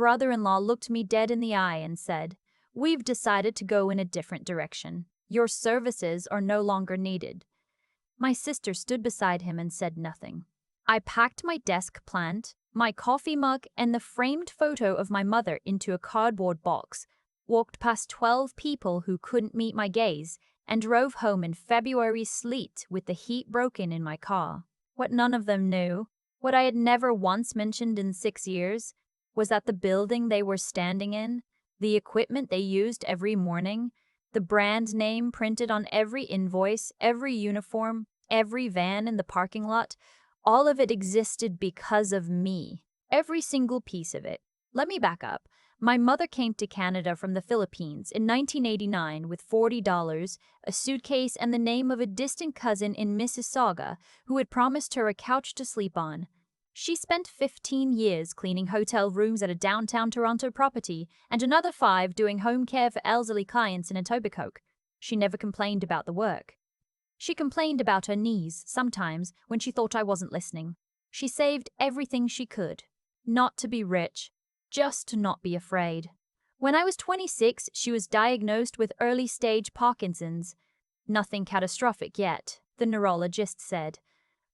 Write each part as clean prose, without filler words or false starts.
brother-in-law looked me dead in the eye and said, "We've decided to go in a different direction. Your services are no longer needed." My sister stood beside him and said nothing. I packed my desk plant, my coffee mug, and the framed photo of my mother into a cardboard box, walked past 12 people who couldn't meet my gaze, and drove home in February sleet with the heat broken in my car. What none of them knew, what I had never once mentioned in 6 years, was that the building they were standing in, the equipment they used every morning, the brand name printed on every invoice, every uniform, every van in the parking lot, all of it existed because of me. Every single piece of it. Let me back up. My mother came to Canada from the Philippines in 1989 with $40, a suitcase, and the name of a distant cousin in Mississauga who had promised her a couch to sleep on. She spent 15 years cleaning hotel rooms at a downtown Toronto property and another 5 doing home care for elderly clients in Etobicoke. She never complained about the work. She complained about her knees sometimes when she thought I wasn't listening. She saved everything she could. Not to be rich, just to not be afraid. When I was 26, she was diagnosed with early-stage Parkinson's. Nothing catastrophic yet, the neurologist said.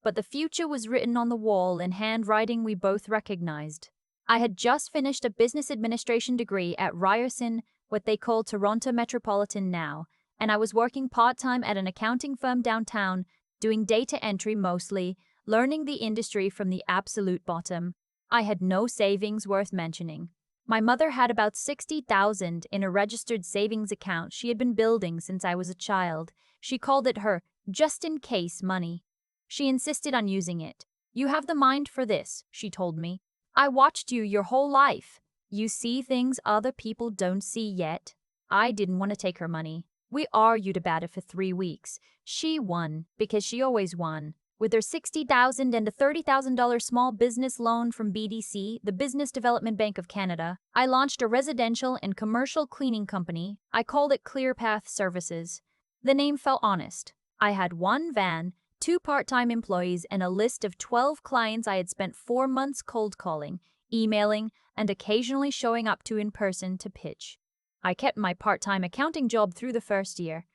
But the future was written on the wall in handwriting we both recognized. I had just finished a business administration degree at Ryerson, what they call Toronto Metropolitan now, and I was working part-time at an accounting firm downtown, doing data entry mostly, learning the industry from the absolute bottom. I had no savings worth mentioning. My mother had about $60,000 in a registered savings account she had been building since I was a child. She called it her just-in-case money. She insisted on using it. "You have the mind for this," she told me. "I watched you your whole life. You see things other people don't see yet." I didn't want to take her money. We argued about it for 3 weeks. She won, because she always won. With her $60,000 and a $30,000 small business loan from BDC, the Business Development Bank of Canada, I launched a residential and commercial cleaning company. I called it ClearPath Services. The name felt honest. I had 1 van, 2 part-time employees, and a list of 12 clients I had spent 4 months cold calling, emailing, and occasionally showing up to in person to pitch. I kept my part-time accounting job through the first year.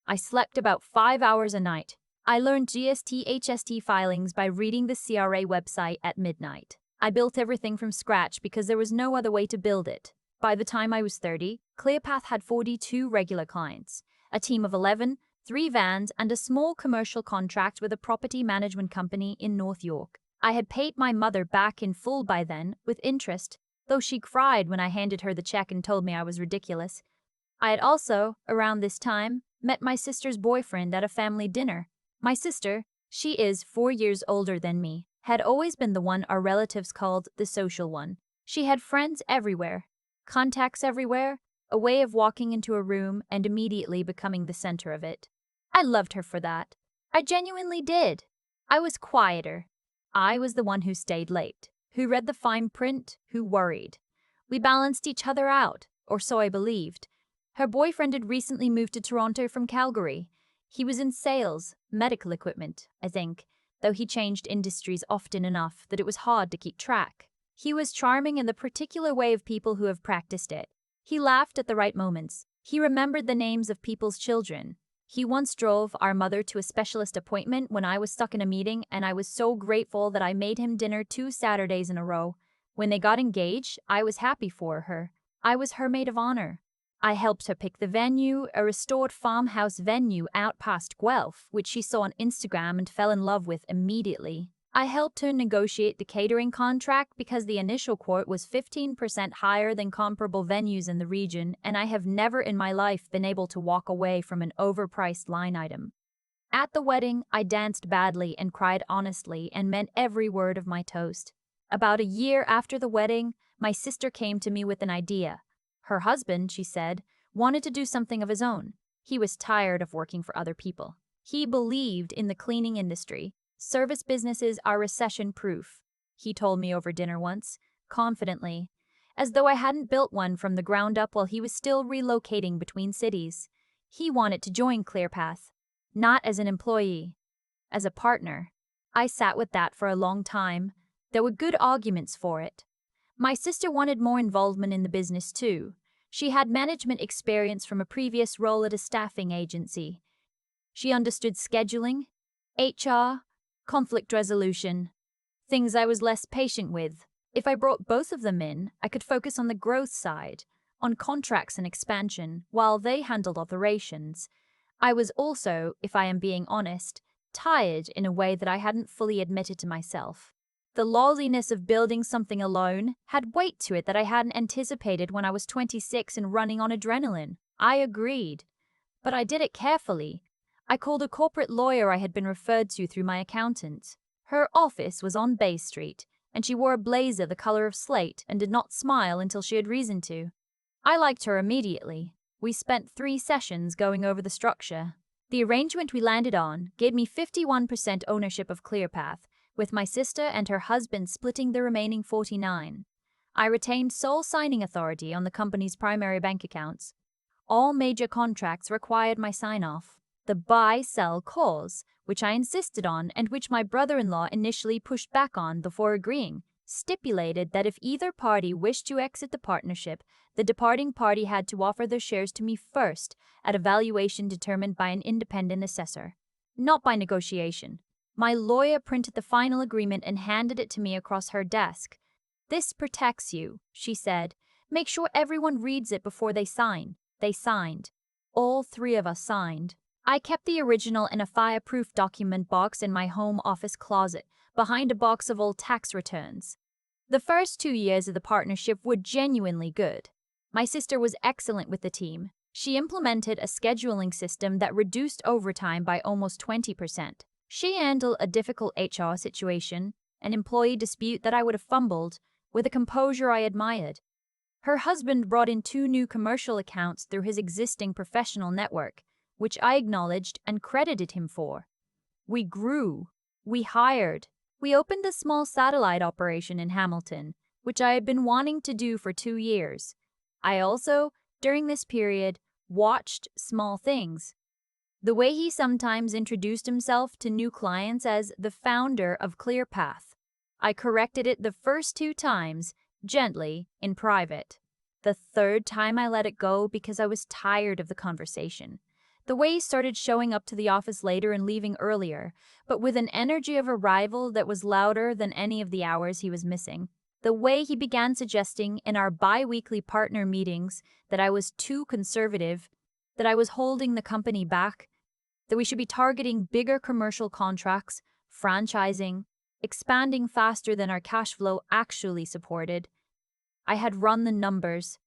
I slept about 5 hours a night. I learned GST/HST filings by reading the CRA website at midnight. I built everything from scratch because there was no other way to build it. By the time I was 30, ClearPath had 42 regular clients, a team of 11, 3 vans, and a small commercial contract with a property management company in North York. I had paid my mother back in full by then, with interest, though she cried when I handed her the check and told me I was ridiculous. I had also, around this time, met my sister's boyfriend at a family dinner. My sister, she is 4 years older than me, had always been the one our relatives called the social one. She had friends everywhere, contacts everywhere, a way of walking into a room and immediately becoming the center of it. I loved her for that. I genuinely did. I was quieter. I was the one who stayed late, who read the fine print, who worried. We balanced each other out, or so I believed. Her boyfriend had recently moved to Toronto from Calgary. He was in sales, medical equipment, I think, though he changed industries often enough that it was hard to keep track. He was charming in the particular way of people who have practiced it. He laughed at the right moments. He remembered the names of people's children. He once drove our mother to a specialist appointment when I was stuck in a meeting, and I was so grateful that I made him dinner 2 Saturdays in a row. When they got engaged, I was happy for her. I was her maid of honor. I helped her pick the venue, a restored farmhouse venue out past Guelph, which she saw on Instagram and fell in love with immediately. I helped her negotiate the catering contract because the initial quote was 15% higher than comparable venues in the region, and I have never in my life been able to walk away from an overpriced line item. At the wedding, I danced badly and cried honestly and meant every word of my toast. About a year after the wedding, my sister came to me with an idea. Her husband, she said, wanted to do something of his own. He was tired of working for other people. He believed in the cleaning industry. Service businesses are recession-proof, he told me over dinner once, confidently, as though I hadn't built one from the ground up while he was still relocating between cities. He wanted to join ClearPath, not as an employee, as a partner. I sat with that for a long time. There were good arguments for it. My sister wanted more involvement in the business too. She had management experience from a previous role at a staffing agency. She understood scheduling, HR, conflict resolution, things I was less patient with. If I brought both of them in, I could focus on the growth side, on contracts and expansion, while they handled operations. I was also, if I am being honest, tired in a way that I hadn't fully admitted to myself. The loneliness of building something alone had weight to it that I hadn't anticipated when I was 26 and running on adrenaline. I agreed, but I did it carefully. I called a corporate lawyer I had been referred to through my accountant. Her office was on Bay Street, and she wore a blazer the color of slate and did not smile until she had reason to. I liked her immediately. We spent 3 sessions going over the structure. The arrangement we landed on gave me 51% ownership of ClearPath, with my sister and her husband splitting the remaining 49. I retained sole signing authority on the company's primary bank accounts. All major contracts required my sign-off. The buy-sell clause, which I insisted on and which my brother-in-law initially pushed back on before agreeing, stipulated that if either party wished to exit the partnership, the departing party had to offer their shares to me first at a valuation determined by an independent assessor, not by negotiation. My lawyer printed the final agreement and handed it to me across her desk. "This protects you," she said. "Make sure everyone reads it before they sign." They signed. All 3 of us signed. I kept the original in a fireproof document box in my home office closet, behind a box of old tax returns. The first 2 years of the partnership were genuinely good. My sister was excellent with the team. She implemented a scheduling system that reduced overtime by almost 20%. She handled a difficult HR situation, an employee dispute that I would have fumbled, with a composure I admired. Her husband brought in 2 new commercial accounts through his existing professional network, which I acknowledged and credited him for. We grew. We hired. We opened a small satellite operation in Hamilton, which I had been wanting to do for 2 years. I also, during this period, watched small things. The way he sometimes introduced himself to new clients as the founder of ClearPath. I corrected it the first 2 times, gently, in private. The 3rd time I let it go because I was tired of the conversation. The way he started showing up to the office later and leaving earlier, but with an energy of arrival that was louder than any of the hours he was missing. The way he began suggesting in our bi-weekly partner meetings that I was too conservative, that I was holding the company back, that we should be targeting bigger commercial contracts, franchising, expanding faster than our cash flow actually supported. I had run the numbers.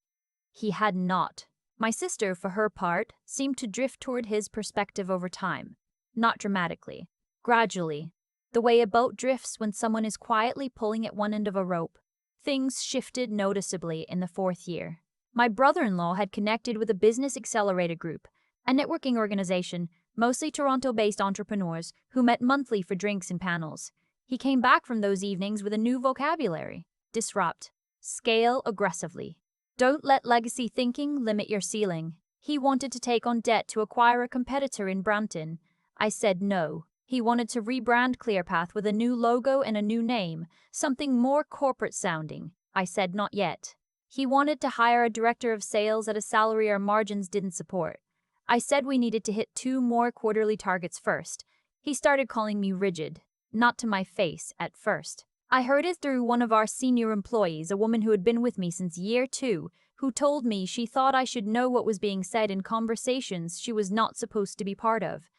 He had not. My sister, for her part, seemed to drift toward his perspective over time. Not dramatically. Gradually. The way a boat drifts when someone is quietly pulling at one end of a rope. Things shifted noticeably in the 4th year. My brother-in-law had connected with a business accelerator group, a networking organization, mostly Toronto-based entrepreneurs who met monthly for drinks and panels. He came back from those evenings with a new vocabulary. Disrupt. Scale aggressively. Don't let legacy thinking limit your ceiling. He wanted to take on debt to acquire a competitor in Brampton. I said no. He wanted to rebrand ClearPath with a new logo and a new name, something more corporate sounding. I said not yet. He wanted to hire a director of sales at a salary our margins didn't support. I said we needed to hit 2 more quarterly targets first. He started calling me rigid, not to my face at first. I heard it through one of our senior employees, a woman who had been with me since year 2, who told me she thought I should know what was being said in conversations she was not supposed to be part of.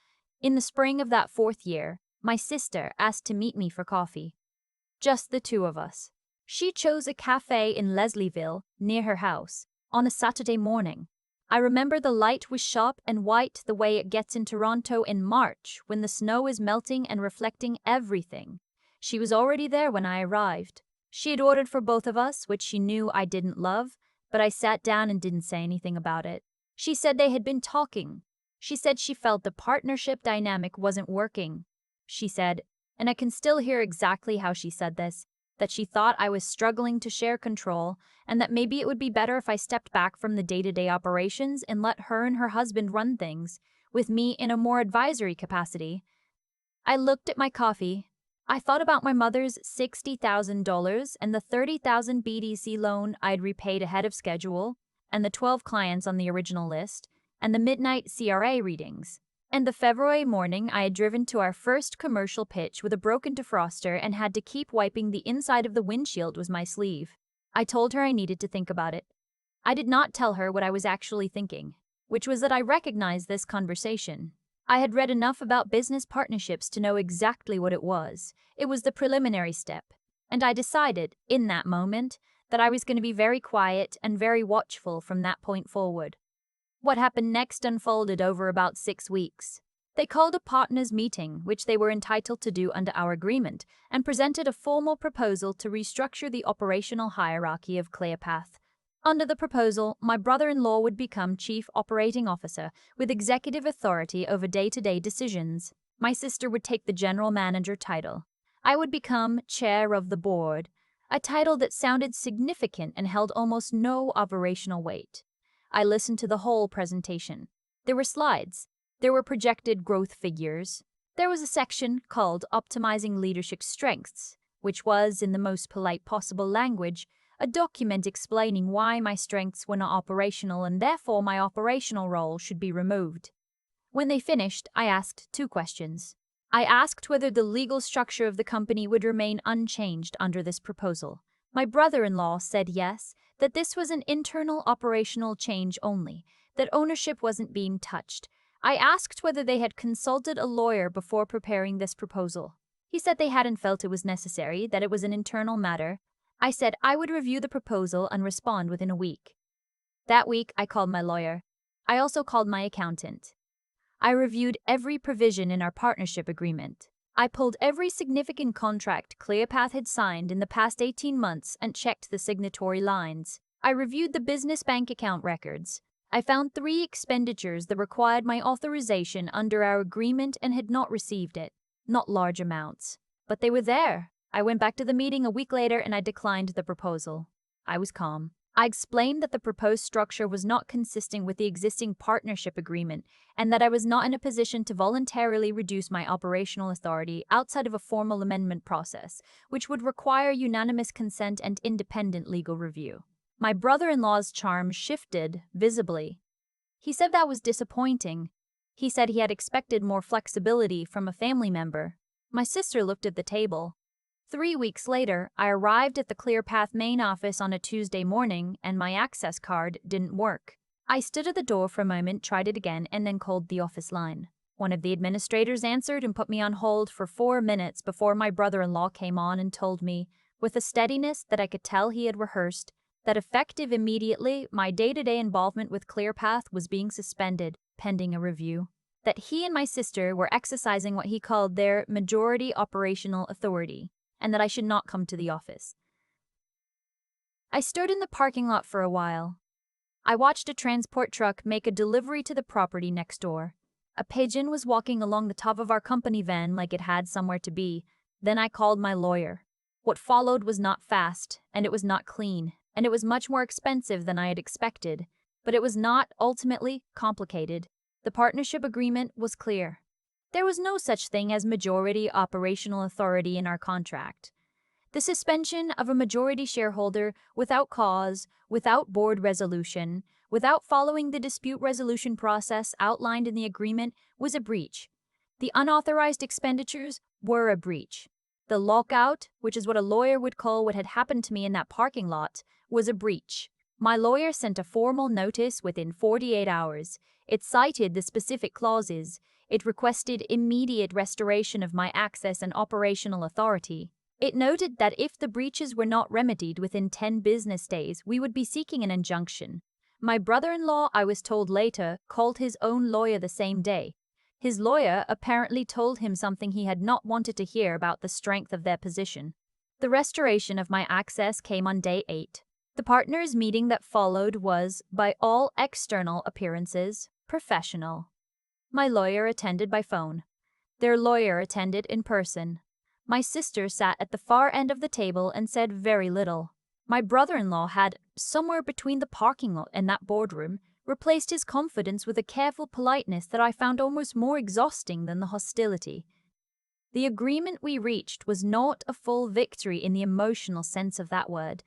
In the spring of that 4th year, my sister asked to meet me for coffee. Just the 2 of us. She chose a cafe in Leslieville, near her house, on a Saturday morning. I remember the light was sharp and white the way it gets in Toronto in March when the snow is melting and reflecting everything. She was already there when I arrived. She had ordered for both of us, which she knew I didn't love, but I sat down and didn't say anything about it. She said they had been talking. She said she felt the partnership dynamic wasn't working. She said, and I can still hear exactly how she said this, that she thought I was struggling to share control and that maybe it would be better if I stepped back from the day-to-day operations and let her and her husband run things, with me in a more advisory capacity. I looked at my coffee. I thought about my mother's $60,000 and the 30,000 BDC loan I'd repaid ahead of schedule, and the 12 clients on the original list, and the midnight CRA readings. And the February morning I had driven to our first commercial pitch with a broken defroster and had to keep wiping the inside of the windshield with my sleeve. I told her I needed to think about it. I did not tell her what I was actually thinking, which was that I recognized this conversation. I had read enough about business partnerships to know exactly what it was. It was the preliminary step. And I decided, in that moment, that I was going to be very quiet and very watchful from that point forward. What happened next unfolded over about 6 weeks. They called a partners' meeting, which they were entitled to do under our agreement, and presented a formal proposal to restructure the operational hierarchy of ClearPath. Under the proposal, my brother-in-law would become Chief Operating Officer with executive authority over day-to-day decisions. My sister would take the General Manager title. I would become Chair of the Board, a title that sounded significant and held almost no operational weight. I listened to the whole presentation. There were slides. There were projected growth figures. There was a section called Optimizing Leadership Strengths, which was, in the most polite possible language, a document explaining why my strengths were not operational and therefore my operational role should be removed. When they finished, I asked 2 questions. I asked whether the legal structure of the company would remain unchanged under this proposal. My brother-in-law said yes, that this was an internal operational change only, that ownership wasn't being touched. I asked whether they had consulted a lawyer before preparing this proposal. He said they hadn't felt it was necessary, that it was an internal matter. I said I would review the proposal and respond within a week. That week, I called my lawyer. I also called my accountant. I reviewed every provision in our partnership agreement. I pulled every significant contract ClearPath had signed in the past 18 months and checked the signatory lines. I reviewed the business bank account records. I found 3 expenditures that required my authorization under our agreement and had not received it. Not large amounts, but they were there. I went back to the meeting a week later and I declined the proposal. I was calm. I explained that the proposed structure was not consistent with the existing partnership agreement and that I was not in a position to voluntarily reduce my operational authority outside of a formal amendment process, which would require unanimous consent and independent legal review. My brother-in-law's charm shifted visibly. He said that was disappointing. He said he had expected more flexibility from a family member. My sister looked at the table. 3 weeks later, I arrived at the ClearPath main office on a Tuesday morning and my access card didn't work. I stood at the door for a moment, tried it again, and then called the office line. One of the administrators answered and put me on hold for 4 minutes before my brother-in-law came on and told me, with a steadiness that I could tell he had rehearsed, that effective immediately, my day-to-day involvement with ClearPath was being suspended, pending a review. That he and my sister were exercising what he called their majority operational authority, and that I should not come to the office. I stood in the parking lot for a while. I watched a transport truck make a delivery to the property next door. A pigeon was walking along the top of our company van like it had somewhere to be. Then I called my lawyer. What followed was not fast, and it was not clean, and it was much more expensive than I had expected, but it was not, ultimately, complicated. The partnership agreement was clear. There was no such thing as majority operational authority in our contract. The suspension of a majority shareholder without cause, without board resolution, without following the dispute resolution process outlined in the agreement was a breach. The unauthorized expenditures were a breach. The lockout, which is what a lawyer would call what had happened to me in that parking lot, was a breach. My lawyer sent a formal notice within 48 hours. It cited the specific clauses. It requested immediate restoration of my access and operational authority. It noted that if the breaches were not remedied within 10 business days, we would be seeking an injunction. My brother-in-law, I was told later, called his own lawyer the same day. His lawyer apparently told him something he had not wanted to hear about the strength of their position. The restoration of my access came on day 8. The partners' meeting that followed was, by all external appearances, professional. My lawyer attended by phone. Their lawyer attended in person. My sister sat at the far end of the table and said very little. My brother-in-law had, somewhere between the parking lot and that boardroom, replaced his confidence with a careful politeness that I found almost more exhausting than the hostility. The agreement we reached was not a full victory in the emotional sense of that word,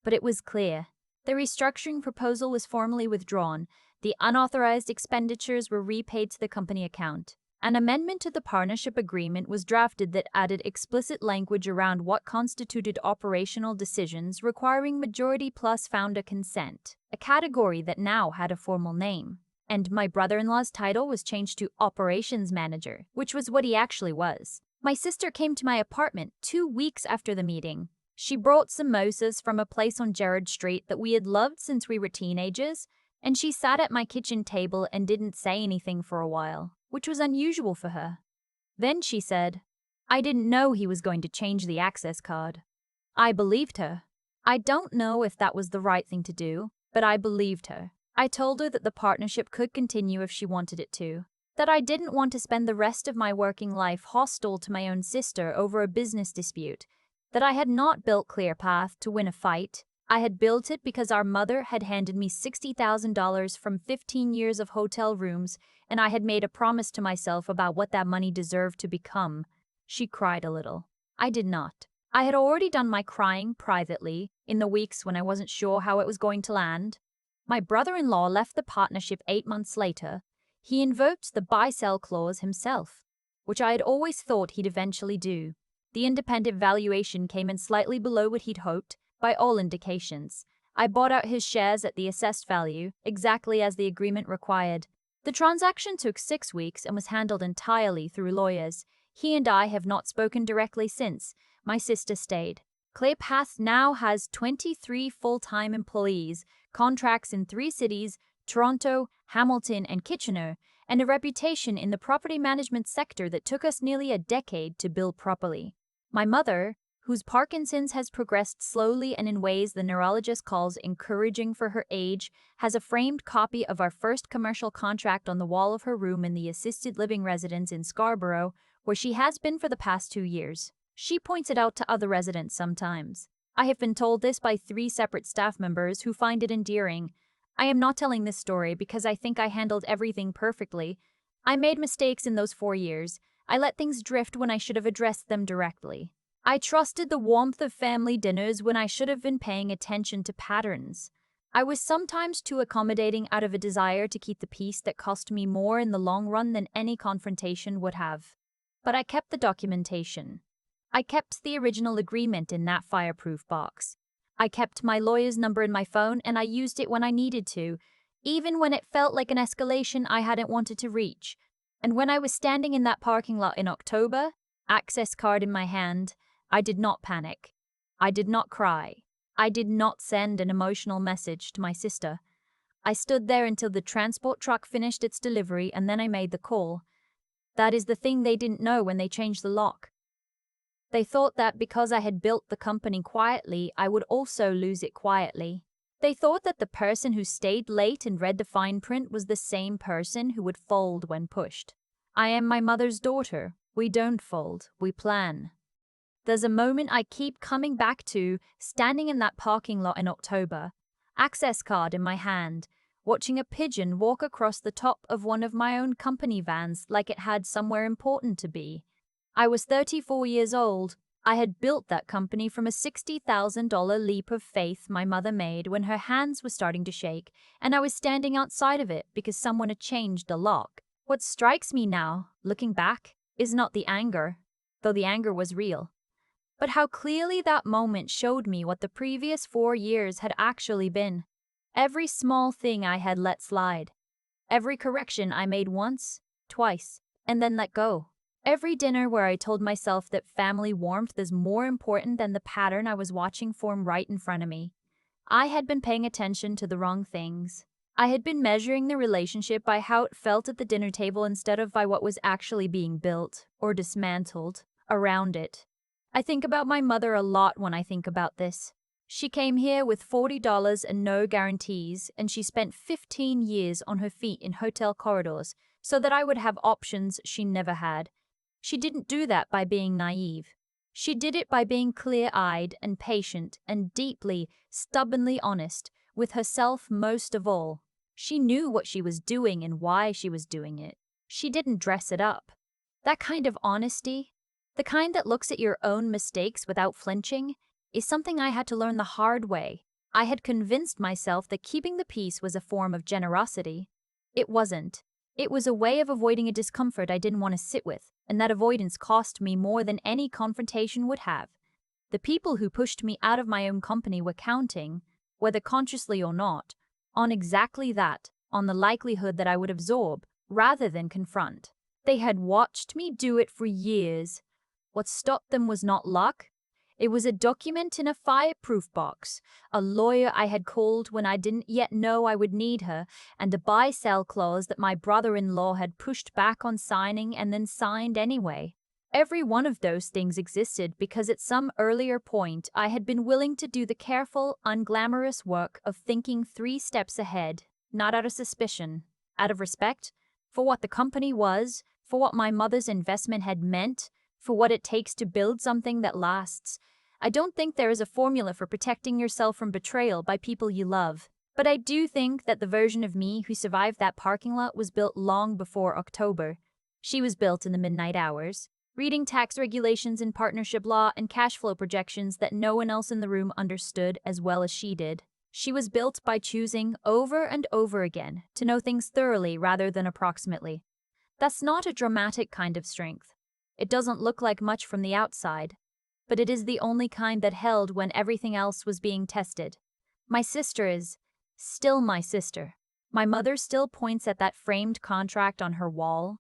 but it was clear. The restructuring proposal was formally withdrawn, the unauthorized expenditures were repaid to the company account. An amendment to the partnership agreement was drafted that added explicit language around what constituted operational decisions requiring majority plus founder consent, a category that now had a formal name. And my brother-in-law's title was changed to operations manager, which was what he actually was. My sister came to my apartment 2 weeks after the meeting. She brought samosas from a place on Gerrard Street that we had loved since we were teenagers, and she sat at my kitchen table and didn't say anything for a while, which was unusual for her. Then she said, "I didn't know he was going to change the access card." I believed her. I don't know if that was the right thing to do, but I believed her. I told her that the partnership could continue if she wanted it to, that I didn't want to spend the rest of my working life hostile to my own sister over a business dispute, that I had not built ClearPath to win a fight. I had built it because our mother had handed me $60,000 from 15 years of hotel rooms, and I had made a promise to myself about what that money deserved to become. She cried a little. I did not. I had already done my crying privately in the weeks when I wasn't sure how it was going to land. My brother-in-law left the partnership 8 months later. He invoked the buy-sell clause himself, which I had always thought he'd eventually do. The independent valuation came in slightly below what he'd hoped, by all indications. I bought out his shares at the assessed value, exactly as the agreement required. The transaction took 6 weeks and was handled entirely through lawyers. He and I have not spoken directly since. My sister stayed. ClearPath now has 23 full-time employees, contracts in 3 cities, Toronto, Hamilton, and Kitchener, and a reputation in the property management sector that took us nearly a decade to build properly. My mother, whose Parkinson's has progressed slowly and in ways the neurologist calls encouraging for her age, has a framed copy of our first commercial contract on the wall of her room in the assisted living residence in Scarborough, where she has been for the past 2 years. She points it out to other residents sometimes. I have been told this by 3 separate staff members who find it endearing. I am not telling this story because I think I handled everything perfectly. I made mistakes in those 4 years. I let things drift when I should have addressed them directly. I trusted the warmth of family dinners when I should have been paying attention to patterns. I was sometimes too accommodating out of a desire to keep the peace that cost me more in the long run than any confrontation would have. But I kept the documentation. I kept the original agreement in that fireproof box. I kept my lawyer's number in my phone and I used it when I needed to, even when it felt like an escalation I hadn't wanted to reach. And when I was standing in that parking lot in October, access card in my hand, I did not panic. I did not cry. I did not send an emotional message to my sister. I stood there until the transport truck finished its delivery and then I made the call. That is the thing they didn't know when they changed the lock. They thought that because I had built the company quietly, I would also lose it quietly. They thought that the person who stayed late and read the fine print was the same person who would fold when pushed. I am my mother's daughter. We don't fold, we plan. There's a moment I keep coming back to, standing in that parking lot in October, access card in my hand, watching a pigeon walk across the top of one of my own company vans like it had somewhere important to be. I was 34 years old. I had built that company from a $60,000 leap of faith my mother made when her hands were starting to shake, and I was standing outside of it because someone had changed the lock. What strikes me now, looking back, is not the anger, though the anger was real, but how clearly that moment showed me what the previous 4 years had actually been. Every small thing I had let slide. Every correction I made once, twice, and then let go. Every dinner where I told myself that family warmth is more important than the pattern I was watching form right in front of me. I had been paying attention to the wrong things. I had been measuring the relationship by how it felt at the dinner table instead of by what was actually being built, or dismantled, around it. I think about my mother a lot when I think about this. She came here with $40 and no guarantees, and she spent 15 years on her feet in hotel corridors so that I would have options she never had. She didn't do that by being naive. She did it by being clear-eyed and patient and deeply, stubbornly honest with herself most of all. She knew what she was doing and why she was doing it. She didn't dress it up. That kind of honesty, The kind that looks at your own mistakes without flinching is something I had to learn the hard way. I had convinced myself that keeping the peace was a form of generosity. It wasn't. It was a way of avoiding a discomfort I didn't want to sit with, and that avoidance cost me more than any confrontation would have. The people who pushed me out of my own company were counting, whether consciously or not, on exactly that, on the likelihood that I would absorb rather than confront. They had watched me do it for years. What stopped them was not luck. It was a document in a fireproof box, a lawyer I had called when I didn't yet know I would need her, and a buy-sell clause that my brother-in-law had pushed back on signing and then signed anyway. Every one of those things existed because at some earlier point I had been willing to do the careful, unglamorous work of thinking 3 steps ahead, not out of suspicion, out of respect, for what the company was, for what my mother's investment had meant, for what it takes to build something that lasts. I don't think there is a formula for protecting yourself from betrayal by people you love. But I do think that the version of me who survived that parking lot was built long before October. She was built in the midnight hours, reading tax regulations and partnership law and cash flow projections that no one else in the room understood as well as she did. She was built by choosing over and over again to know things thoroughly rather than approximately. That's not a dramatic kind of strength. It doesn't look like much from the outside, but it is the only kind that held when everything else was being tested. My sister is still my sister. My mother still points at that framed contract on her wall.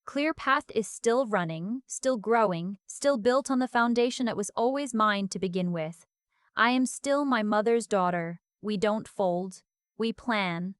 ClearPath is still running, still growing, still built on the foundation that was always mine to begin with. I am still my mother's daughter. We don't fold. We plan.